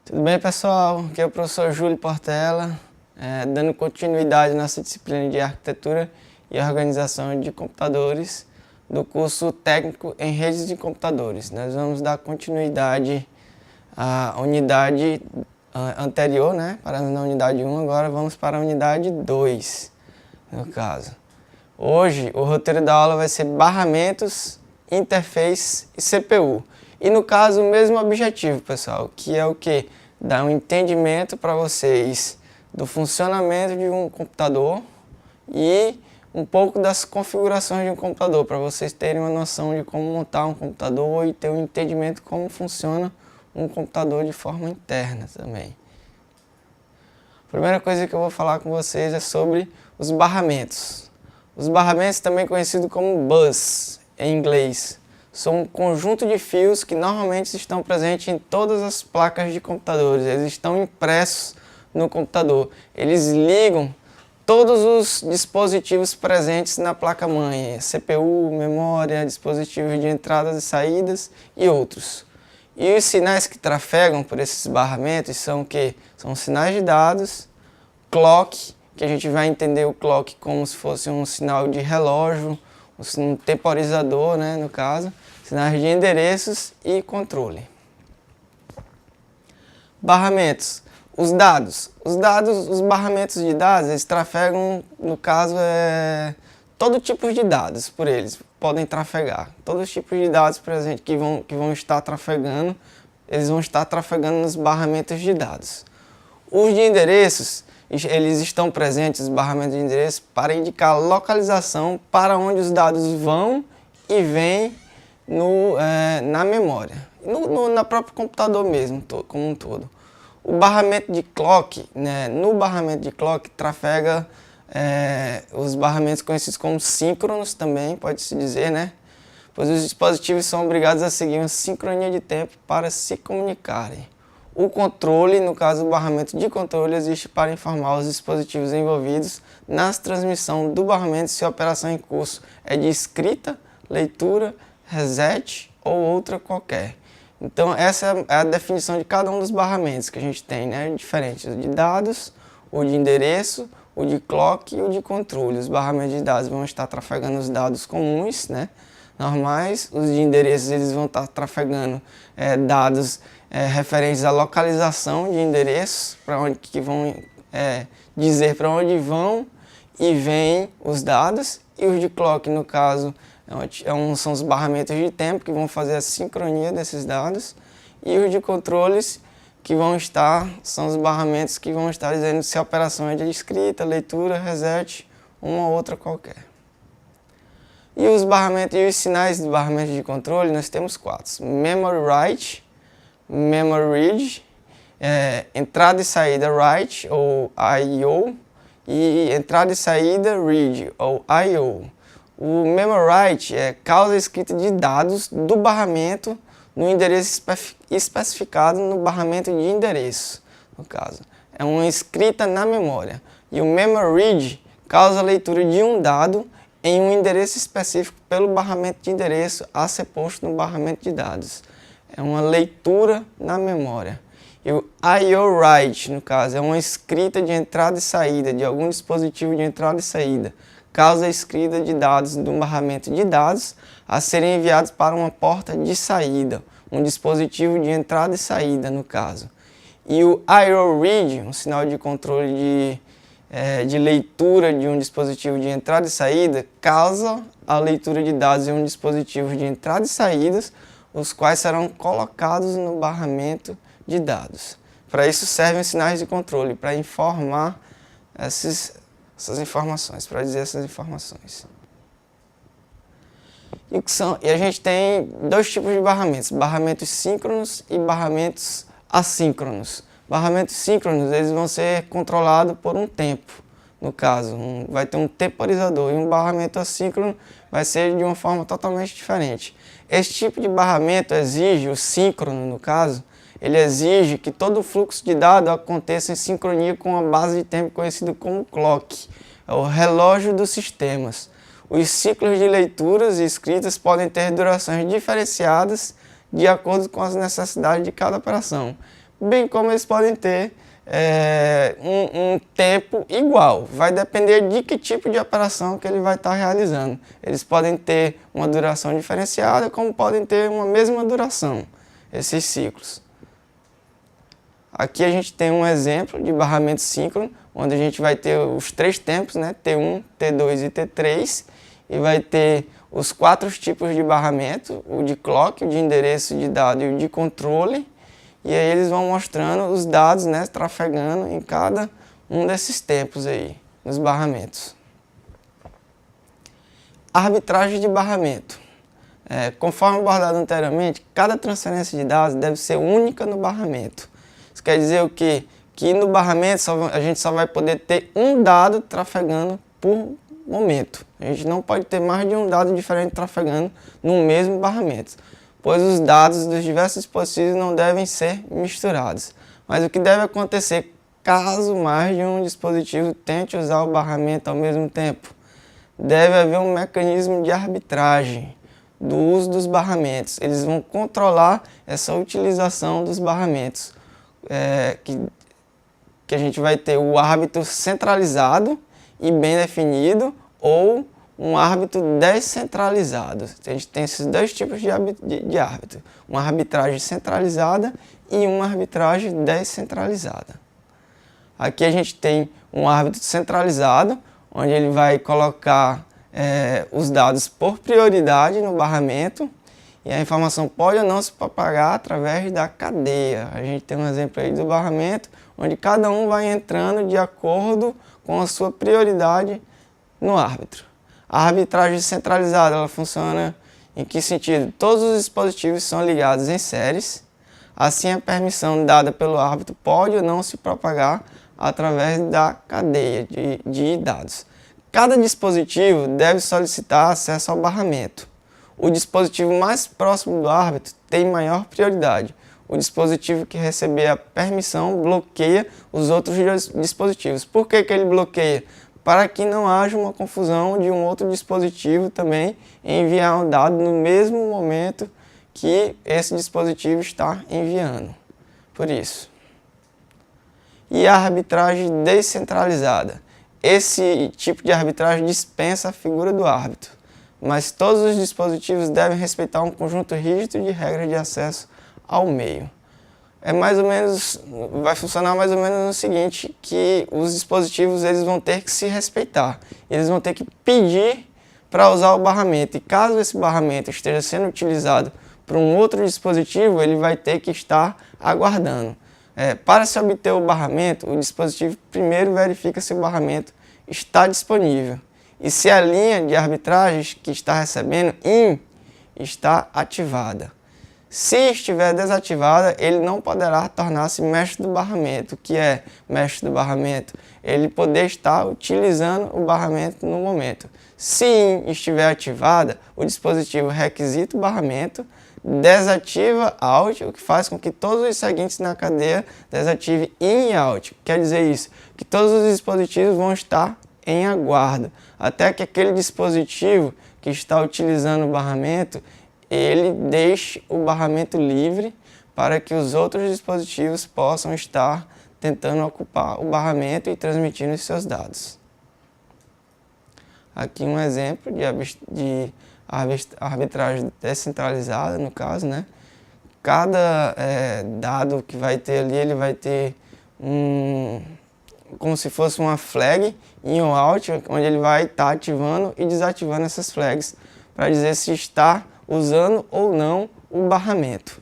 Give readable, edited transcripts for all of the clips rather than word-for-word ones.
Tudo bem, pessoal? Aqui é o professor Júlio Portela, dando continuidade à nossa disciplina de Arquitetura e Organização de Computadores do curso Técnico em Redes de Computadores. Nós vamos dar continuidade à unidade anterior, né? Paramos na unidade 1, agora vamos para a unidade 2, no caso. Hoje, o roteiro da aula vai ser barramentos, interface e CPU. E no caso, o mesmo objetivo, pessoal, que é o que? Dar um entendimento para vocês do funcionamento de um computador e um pouco das configurações de um computador, para vocês terem uma noção de como montar um computador e ter um entendimento de como funciona um computador de forma interna também. A primeira coisa que eu vou falar com vocês é sobre os barramentos. Os barramentos, também conhecidos como bus em inglês, são um conjunto de fios que normalmente estão presentes em todas as placas de computadores. Eles estão impressos no computador. Eles ligam todos os dispositivos presentes na placa-mãe, CPU, memória, dispositivos de entradas e saídas e outros. E os sinais que trafegam por esses barramentos são o quê? São sinais de dados, clock, que a gente vai entender o clock como se fosse um sinal de relógio, um temporizador, né, no caso, sinais de endereços e controle. Barramentos. Os dados, os barramentos de dados, eles trafegam, no caso, todo tipo de dados por eles, podem trafegar. Todos os tipos de dados presentes que vão estar trafegando, eles vão estar trafegando nos barramentos de dados. Os de endereços, eles estão presentes, os barramentos de endereço, para indicar a localização para onde os dados vão e vêm na memória, na próprio computador mesmo, como um todo. O barramento de clock, né, no barramento de clock trafega os barramentos conhecidos como síncronos também, pode-se dizer, né? Pois os dispositivos são obrigados a seguir uma sincronia de tempo para se comunicarem. O controle, no caso o barramento de controle, existe para informar os dispositivos envolvidos nas transmissão do barramento se a operação em curso é de escrita, leitura, reset ou outra qualquer. Então essa é a definição de cada um dos barramentos que a gente tem, né? Diferentes, o de dados, o de endereço, o de clock e o de controle. Os barramentos de dados vão estar trafegando os dados comuns, né? Normais. Os de endereços eles vão estar trafegando dados referentes à localização de endereços, para onde que vão dizer para onde vão e vêm os dados. E os de clock, no caso, são os barramentos de tempo que vão fazer a sincronia desses dados. E os de controles que são os barramentos que vão estar dizendo se a operação é de escrita, leitura, reset, uma ou outra qualquer. E os barramentos e os sinais dos barramentos de controle, nós temos 4. Memory write, memory read, entrada e saída write ou I/O e entrada e saída read ou I/O. O memory write causa a escrita de dados do barramento no endereço especificado no barramento de endereço, no caso. É uma escrita na memória. E o memory read causa a leitura de um dado em um endereço específico pelo barramento de endereço a ser posto no barramento de dados. É uma leitura na memória. E o I/O write, no caso, é uma escrita de entrada e saída de algum dispositivo de entrada e saída. Causa a escrita de dados do barramento de dados a serem enviados para uma porta de saída, um dispositivo de entrada e saída, no caso. E o I/O read, um sinal de controle de leitura de um dispositivo de entrada e saída, causa a leitura de dados em um dispositivo de entrada e saídas, os quais serão colocados no barramento de dados. Para isso servem os sinais de controle, para informar essas informações, para dizer essas informações. E a gente tem dois tipos de barramentos, barramentos síncronos e barramentos assíncronos. Barramentos síncronos, eles vão ser controlados por um tempo, no caso, vai ter um temporizador, e um barramento assíncrono vai ser de uma forma totalmente diferente. Esse tipo de barramento exige, o síncrono no caso, ele exige que todo o fluxo de dados aconteça em sincronia com a base de tempo conhecida como clock, é o relógio dos sistemas. Os ciclos de leituras e escritas podem ter durações diferenciadas de acordo com as necessidades de cada operação. bem como eles podem ter um tempo igual. Vai depender de que tipo de operação que ele vai estar realizando. Eles podem ter uma duração diferenciada, como podem ter uma mesma duração, esses ciclos. Aqui a gente tem um exemplo de barramento síncrono, onde a gente vai ter os 3 tempos, né? T1, T2 e T3, e vai ter os 4 tipos de barramento, o de clock, o de endereço de dado e o de controle, e aí eles vão mostrando os dados, né, trafegando em cada um desses tempos aí, nos barramentos. Arbitragem de barramento. Conforme abordado anteriormente, cada transferência de dados deve ser única no barramento. Isso quer dizer o quê? Que no barramento a gente só vai poder ter um dado trafegando por momento. A gente não pode ter mais de um dado diferente trafegando no mesmo barramento, pois os dados dos diversos dispositivos não devem ser misturados. Mas o que deve acontecer caso mais de um dispositivo tente usar o barramento ao mesmo tempo? Deve haver um mecanismo de arbitragem do uso dos barramentos. Eles vão controlar essa utilização dos barramentos. Que a gente vai ter o árbitro centralizado e bem definido ou um árbitro descentralizado. A gente tem esses 2 tipos de árbitro, uma arbitragem centralizada e uma arbitragem descentralizada. Aqui a gente tem um árbitro centralizado, onde ele vai colocar os dados por prioridade no barramento, e a informação pode ou não se propagar através da cadeia. A gente tem um exemplo aí do barramento, onde cada um vai entrando de acordo com a sua prioridade no árbitro. A arbitragem centralizada, ela funciona em que sentido? Todos os dispositivos são ligados em séries, assim a permissão dada pelo árbitro pode ou não se propagar através da cadeia de dados. Cada dispositivo deve solicitar acesso ao barramento. O dispositivo mais próximo do árbitro tem maior prioridade. O dispositivo que receber a permissão bloqueia os outros dispositivos. Por que ele bloqueia? Para que não haja uma confusão de um outro dispositivo também enviar um dado no mesmo momento que esse dispositivo está enviando. Por isso. E a arbitragem descentralizada. Esse tipo de arbitragem dispensa a figura do árbitro, mas todos os dispositivos devem respeitar um conjunto rígido de regras de acesso ao meio. Vai funcionar mais ou menos no seguinte, que os dispositivos eles vão ter que se respeitar, eles vão ter que pedir para usar o barramento, e caso esse barramento esteja sendo utilizado por um outro dispositivo, ele vai ter que estar aguardando. Para se obter o barramento, o dispositivo primeiro verifica se o barramento está disponível e se a linha de arbitragem que está recebendo IN está ativada. Se estiver desativada, ele não poderá tornar-se mestre do barramento. O que é mestre do barramento? Ele poder estar utilizando o barramento no momento. Se IN estiver ativada, o dispositivo requisita o barramento, desativa out, o que faz com que todos os seguintes na cadeia desative in e out. Quer dizer isso, que todos os dispositivos vão estar em aguardo, até que aquele dispositivo que está utilizando o barramento, ele deixe o barramento livre para que os outros dispositivos possam estar tentando ocupar o barramento e transmitindo os seus dados. Aqui um exemplo de arbitragem descentralizada, no caso, né? Cada dado que vai ter ali, ele vai ter como se fosse uma flag in ou out, onde ele vai estar ativando e desativando essas flags para dizer se está usando ou não o barramento.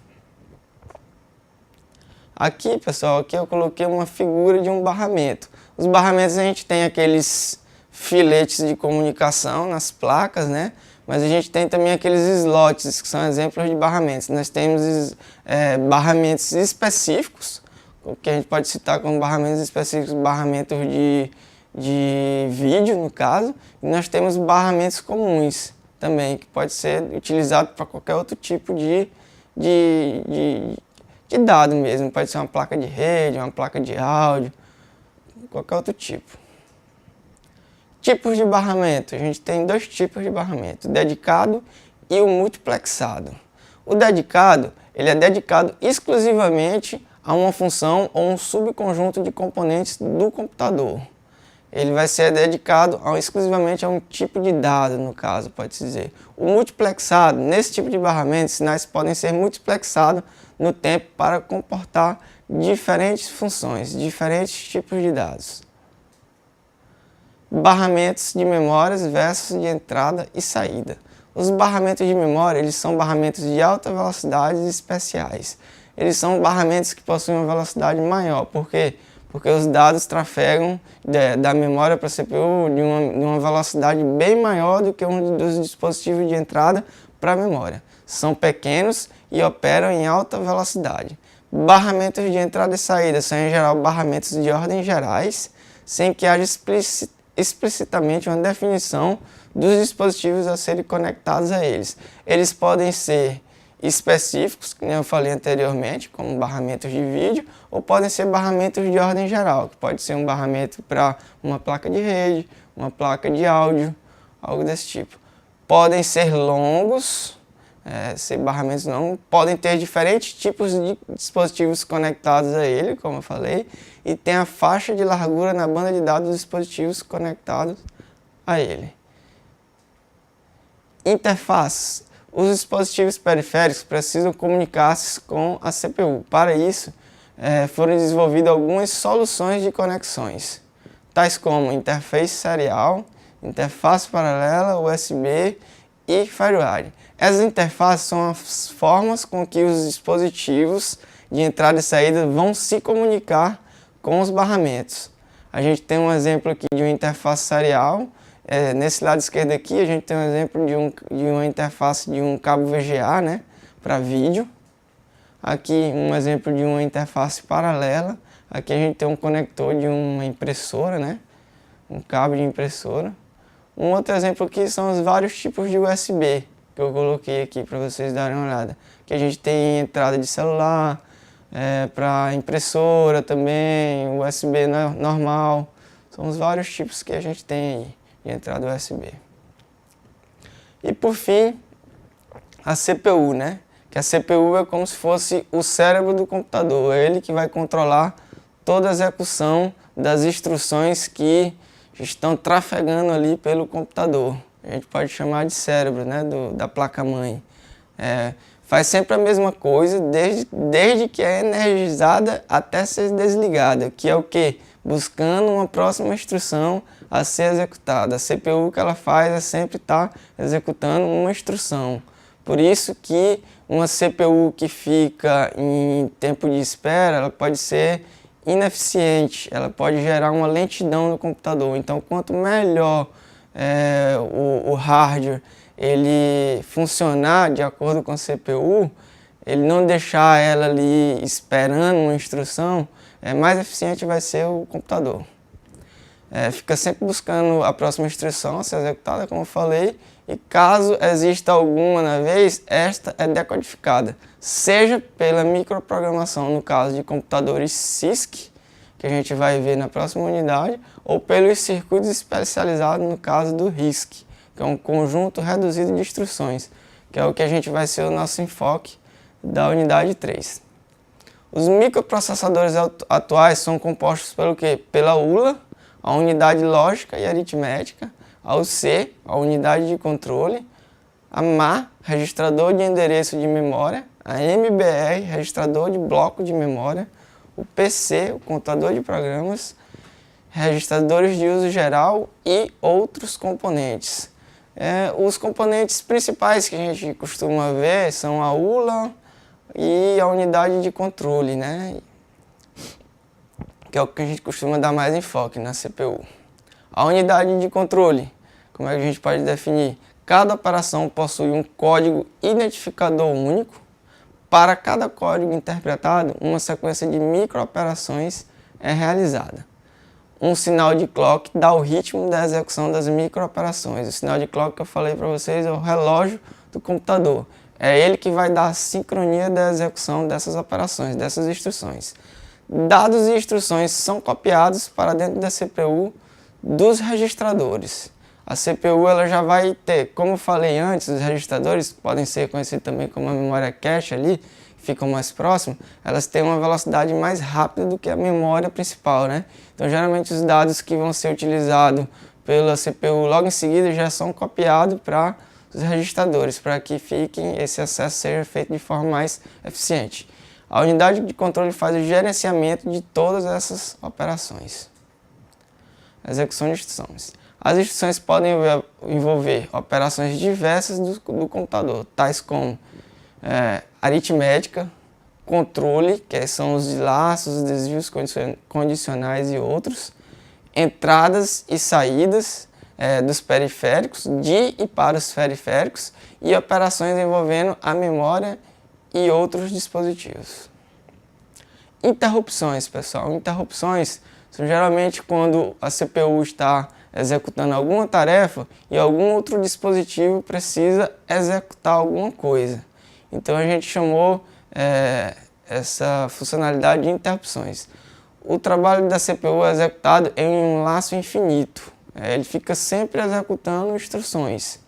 Aqui, pessoal, aqui eu coloquei uma figura de um barramento. Os barramentos a gente tem aqueles filetes de comunicação nas placas, né? Mas a gente tem também aqueles slots, que são exemplos de barramentos. Nós temos barramentos específicos, o que a gente pode citar como barramentos específicos, barramentos de vídeo, no caso. E nós temos barramentos comuns também, que pode ser utilizado para qualquer outro tipo de dado mesmo. Pode ser uma placa de rede, uma placa de áudio, qualquer outro tipo. Tipos de barramento. A gente tem 2 tipos de barramento, o dedicado e o multiplexado. O dedicado, ele é dedicado exclusivamente a uma função ou um subconjunto de componentes do computador. Ele vai ser dedicado exclusivamente a um tipo de dado, no caso, pode-se dizer. O multiplexado, nesse tipo de barramento, sinais podem ser multiplexados no tempo para comportar diferentes funções, diferentes tipos de dados. Barramentos de memórias versus de entrada e saída. Os barramentos de memória, eles são barramentos de alta velocidade especiais. Eles são barramentos que possuem uma velocidade maior. Por quê? Porque os dados trafegam da memória para a CPU de uma velocidade bem maior do que um dos dispositivos de entrada para a memória. São pequenos e operam em alta velocidade. Barramentos de entrada e saída são, em geral, barramentos de ordem gerais, sem que haja explicitamente uma definição dos dispositivos a serem conectados a eles. Eles podem ser específicos, como eu falei anteriormente, como barramentos de vídeo, ou podem ser barramentos de ordem geral, que pode ser um barramento para uma placa de rede, uma placa de áudio, algo desse tipo. Podem ser longos, ser barramentos longos, podem ter diferentes tipos de dispositivos conectados a ele, como eu falei, e tem a faixa de largura na banda de dados dos dispositivos conectados a ele. Interfaces. Os dispositivos periféricos precisam comunicar-se com a CPU. Para isso, foram desenvolvidas algumas soluções de conexões, tais como interface serial, interface paralela, USB e FireWire. Essas interfaces são as formas com que os dispositivos de entrada e saída vão se comunicar com os barramentos. A gente tem um exemplo aqui de uma interface serial. Nesse lado esquerdo aqui a gente tem um exemplo de uma interface de um cabo VGA, né, para vídeo. Aqui um exemplo de uma interface paralela. Aqui a gente tem um conector de uma impressora, né, um cabo de impressora. Um outro exemplo aqui são os vários tipos de USB que eu coloquei aqui para vocês darem uma olhada. Que a gente tem entrada de celular, para impressora também, USB normal. São os vários tipos que a gente tem aí de entrada USB. E por fim, a CPU, né? Que a CPU é como se fosse o cérebro do computador, é ele que vai controlar toda a execução das instruções que estão trafegando ali pelo computador. A gente pode chamar de cérebro, né? Da placa-mãe. Faz sempre a mesma coisa, desde que é energizada até ser desligada, que é o quê? Buscando uma próxima instrução a ser executada. A CPU, o que ela faz é sempre estar executando uma instrução. Por isso que uma CPU que fica em tempo de espera, ela pode ser ineficiente, ela pode gerar uma lentidão no computador. Então, quanto melhor o hardware ele funcionar de acordo com a CPU, ele não deixar ela ali esperando uma instrução, mais eficiente vai ser o computador. Fica sempre buscando a próxima instrução a ser executada, como eu falei, e caso exista alguma na vez, esta é decodificada, seja pela microprogramação, no caso de computadores CISC, que a gente vai ver na próxima unidade, ou pelos circuitos especializados, no caso do RISC, que é um conjunto reduzido de instruções, que é o que a gente vai ser o nosso enfoque da unidade 3. Os microprocessadores atuais são compostos pelo quê? Pela ULA, a unidade lógica e aritmética, a UC, a unidade de controle, a MA, registrador de endereço de memória, a MBR, registrador de bloco de memória, o PC, o contador de programas, registradores de uso geral e outros componentes. Os componentes principais que a gente costuma ver são a ULA e a unidade de controle, né? Que é o que a gente costuma dar mais enfoque na CPU. A unidade de controle, como é que a gente pode definir? Cada operação possui um código identificador único. Para cada código interpretado, uma sequência de microoperações é realizada. Um sinal de clock dá o ritmo da execução das microoperações. O sinal de clock que eu falei para vocês é o relógio do computador. É ele que vai dar a sincronia da execução dessas operações, dessas instruções. Dados e instruções são copiados para dentro da CPU dos registradores. A CPU ela já vai ter, como eu falei antes, os registradores podem ser conhecidos também como a memória cache ali, ficam mais próximos, elas têm uma velocidade mais rápida do que a memória principal, né? Então geralmente os dados que vão ser utilizados pela CPU logo em seguida já são copiados para os registradores, para que esse acesso seja feito de forma mais eficiente. A unidade de controle faz o gerenciamento de todas essas operações. Execução de instruções. As instruções podem envolver operações diversas do computador, tais como aritmética, controle, que são os laços, desvios condicionais e outros, entradas e saídas dos periféricos, de e para os periféricos, e operações envolvendo a memória e outros dispositivos. Interrupções, pessoal. Interrupções são geralmente quando a CPU está executando alguma tarefa e algum outro dispositivo precisa executar alguma coisa. Então a gente chamou essa funcionalidade de interrupções. O trabalho da CPU é executado em um laço infinito. Ele fica sempre executando instruções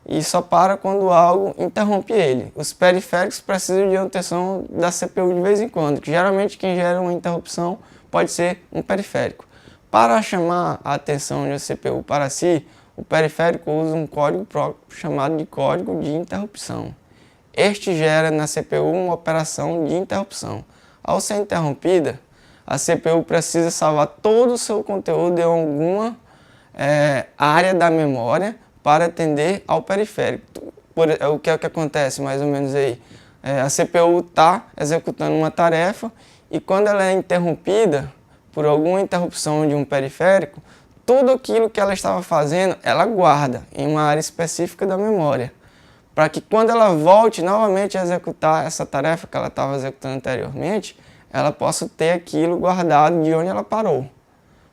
e só para quando algo interrompe ele. Os periféricos precisam de atenção da CPU de vez em quando, que geralmente quem gera uma interrupção pode ser um periférico. Para chamar a atenção da CPU para si, o periférico usa um código próprio chamado de código de interrupção. Este gera na CPU uma operação de interrupção. Ao ser interrompida, a CPU precisa salvar todo o seu conteúdo em alguma área da memória para atender ao periférico. O que é que acontece mais ou menos aí? A CPU está executando uma tarefa e quando ela é interrompida por alguma interrupção de um periférico, tudo aquilo que ela estava fazendo, ela guarda em uma área específica da memória, para que quando ela volte novamente a executar essa tarefa que ela estava executando anteriormente, ela possa ter aquilo guardado de onde ela parou,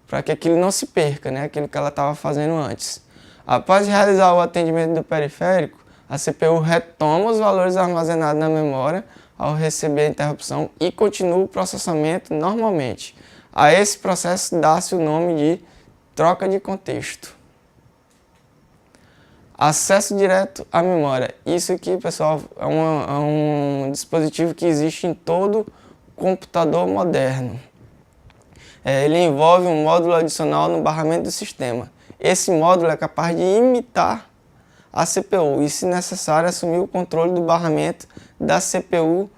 para que aquilo não se perca, né? Aquilo que ela estava fazendo antes. Após realizar o atendimento do periférico, a CPU retoma os valores armazenados na memória ao receber a interrupção e continua o processamento normalmente. A esse processo dá-se o nome de troca de contexto. Acesso direto à memória. Isso aqui, pessoal, é um dispositivo que existe em todo computador moderno. Ele envolve um módulo adicional no barramento do sistema. Esse módulo é capaz de imitar a CPU e, se necessário, assumir o controle do barramento da CPU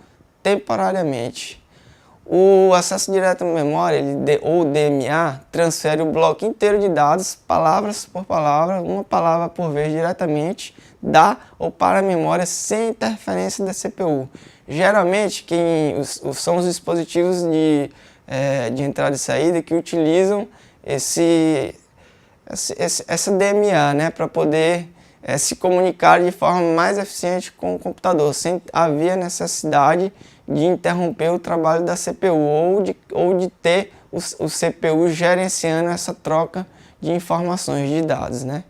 temporariamente. O acesso direto à memória, ou DMA, transfere o bloco inteiro de dados, palavras por palavra, uma palavra por vez, diretamente da ou para a memória sem interferência da CPU. Geralmente, são os dispositivos de entrada e saída que utilizam essa DMA, né, para poder se comunicar de forma mais eficiente com o computador, sem haver necessidade de interromper o trabalho da CPU ou de ter o CPU gerenciando essa troca de informações de dados, né,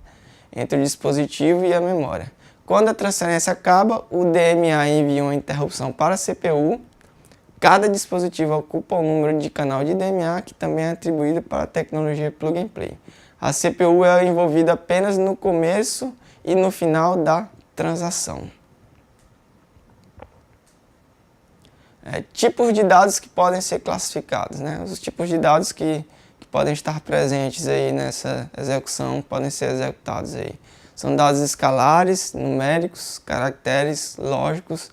entre o dispositivo e a memória. Quando a transferência acaba, o DMA envia uma interrupção para a CPU. Cada dispositivo ocupa o número de canal de DMA, que também é atribuído para a tecnologia Plug and Play. A CPU é envolvida apenas no começo e no final da transação. Tipos de dados que podem ser classificados, né? Os tipos de dados que podem estar presentes aí nessa execução podem ser executados aí. São dados escalares, numéricos, caracteres, lógicos,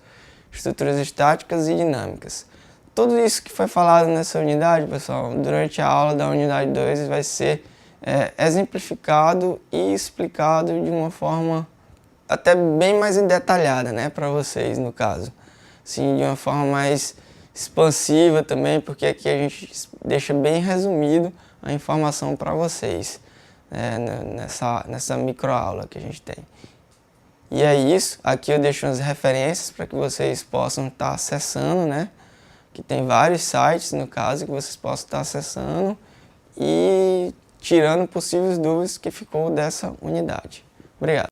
estruturas estáticas e dinâmicas. Tudo isso que foi falado nessa unidade, pessoal, durante a aula da unidade 2 vai ser exemplificado e explicado de uma forma até bem mais detalhada, né, para vocês, no caso. Sim, de uma forma mais expansiva também, porque aqui a gente deixa bem resumido a informação para vocês, né, nessa microaula que a gente tem. E é isso, aqui eu deixo umas referências para que vocês possam estar acessando, né, que tem vários sites, no caso, que vocês possam estar acessando e tirando possíveis dúvidas que ficou dessa unidade. Obrigado.